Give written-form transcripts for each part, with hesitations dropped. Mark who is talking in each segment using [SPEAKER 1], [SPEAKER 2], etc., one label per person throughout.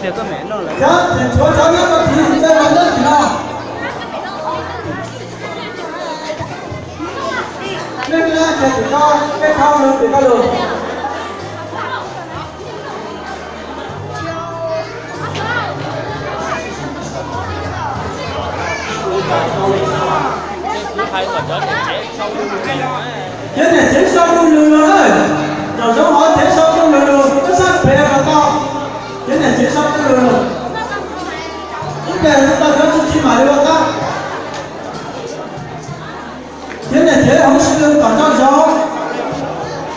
[SPEAKER 1] Thì có mẹ nó là.
[SPEAKER 2] Dạ, thì chúa cháu biết có thì chơi bằng đất thì nào. Nên là chạy thì co, cái khao luôn thì co luôn. Thế này chế sâu luôn lường ơi. Rồi giống hỏi chế sâu luôn lường, nó sát phê và to. Thế này chế sâu luôn lường. Những cái chúng ta có chút chi mà được không? Thế này chế không sử dụng còn cho gió.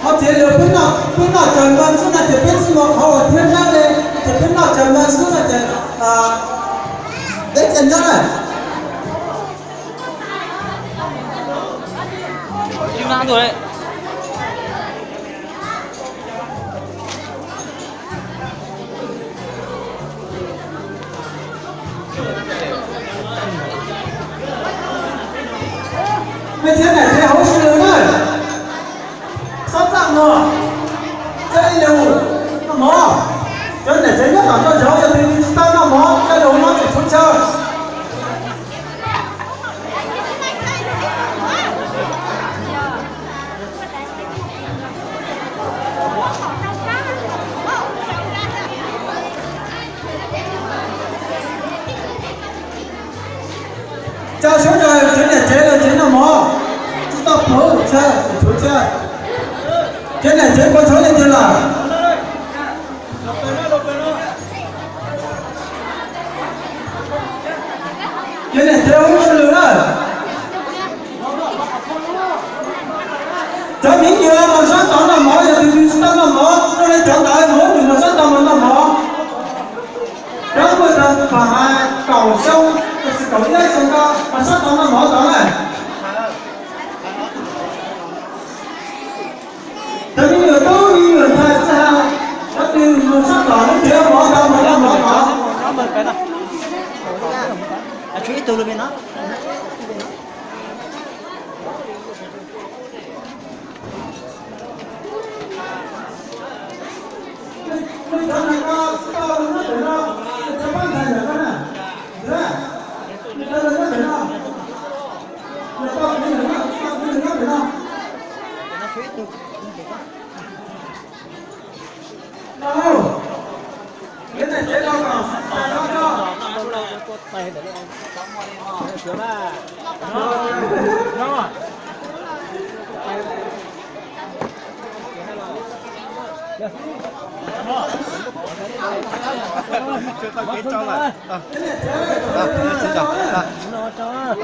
[SPEAKER 2] Họ chế lừa bên nào trời mưa xuống là chế biết gì mà họ ở thiên ra đây. Chế bên nào trời mưa xuống là chế đấy chân ra này.
[SPEAKER 1] Chim ngang rồi đấy.
[SPEAKER 2] Mấy thế này thế không sử dụng ơi. Sắp rằng rồi. Chơi liều nó mò. Chơi này chơi nhất là cho gió cho mình ta nó mò. Cái đồ nó phải phun chơi. Chào số rồi, chuyến này chế là chế nào mò. Chúng ta phổ chơi, chú chơi. Chuyến này chế có số lên chưa là. Chuyến này chế không có lửa đó. Cho những người mà sát tỏ là mò, thì chúng ta là mò. Nó lên chọn đại mò, thì mà sát tỏ là mò. Đó bây giờ phải cầu sông. Cầu đi đây xong co, mà sắp tao nó mở tao này. Tại vì người tốt như người ta sao? Nó từ một sắp tao nó chưa mở tao mà nó mở tao.
[SPEAKER 1] Nó mở cái nào? À chú ý từ luôn bên nó.
[SPEAKER 2] Đâu? Cái này chế đâu nào? Nó cho.
[SPEAKER 1] Mày để nó sửa ra. Nó.
[SPEAKER 3] Chưa tao kết cho lại. Xin chào.
[SPEAKER 1] Nó cho.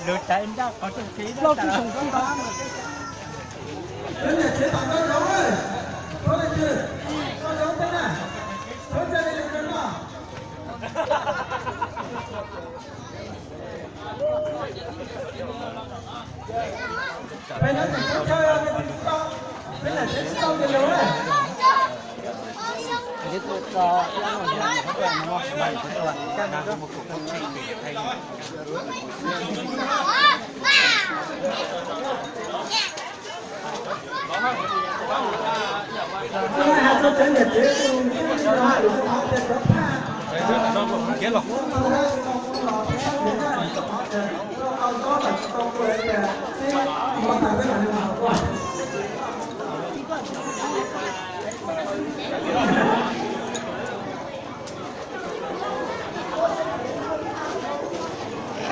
[SPEAKER 1] Lượt chạy ra có chút khí đó là
[SPEAKER 2] Cái này chế tặng con giống ơi. Có lên chưa? Con giống thế này. Thôi chơi đi đừng nào. Bây giờ mình sẽ chơi cái gì chúng ta. Cái này chế tao cái giống này.
[SPEAKER 1] cái cho nó quen nó mày cũng là cái nó có một cuộc cuộc chơi hay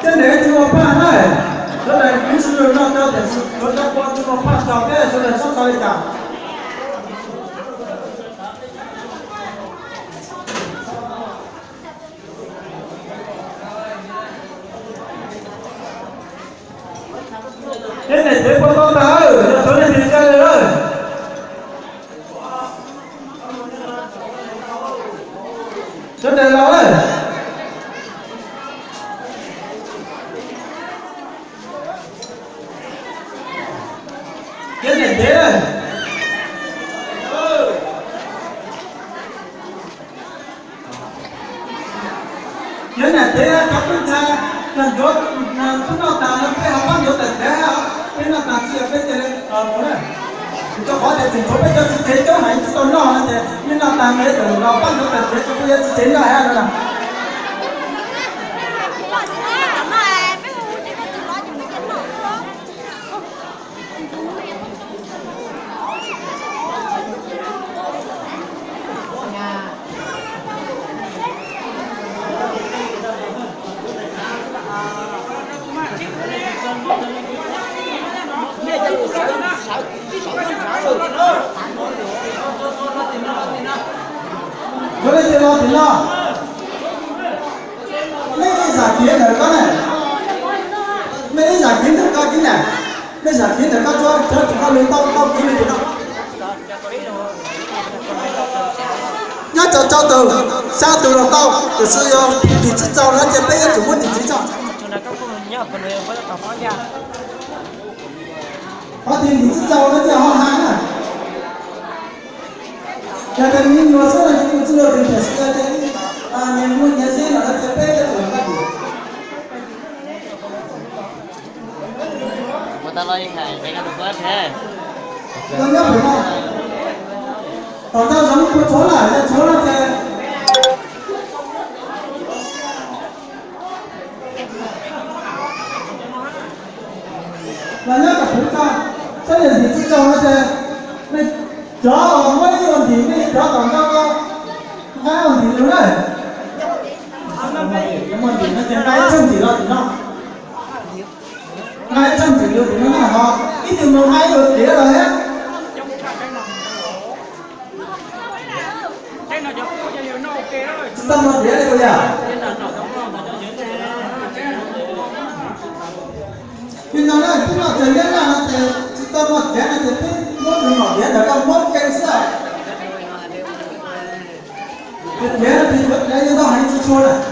[SPEAKER 2] 这里怎么办呢？这里平时那标点是国家光这么办照片，这里上早一点。không có tới tối nay thì chơi rồi rất là lâu đấy cái này thế đây cái này thế các bạn thấy là gió chúng nó tạo nên cái hậu gió tận thế cái nó tạo ra cái này mỗi này cho có thể chỉnh thôi bây giờ chế cho mày cho nó là nên là tạo cái từ nó bắt nó tận thế cho bây giờ chế lại ha rồi Với lại tiền lo mấy giả kiến này con này mấy giả kiến được con cái này mấy giả kiến được con cho con lên tao kiến này nó nhớ cho từ sao từ là tao từ xưa thì chỉ cho nó chỉ bây giờ chủ muốn thì chỉ cho có tiền thì chỉ cho nó chỉ họ hàng à cho nên những người số là những người thì phải sẽ thấy những người nhà gì là nó sẽ biết cái chuyện gì
[SPEAKER 4] mà ta nói này đây là được thế
[SPEAKER 2] tôi nhớ phải không còn ta giống của số là thế và nhớ cả chúng ta sẽ là gì chỉ cho nó thế chó mấy con gì mấy chó còn đâu hai con gì luôn đấy nhưng mà thì nó chỉ ngay trong chỉ lo thì nó ngay trong chỉ lo thì nó là họ ít từ một hai rồi để rồi hết tâm một để đây bây giờ nhưng nó nói chúng nó thấy biết là nó tâm một để là thì một người một để là con một cái sao cái để thì đấy nó hay chỉ cho này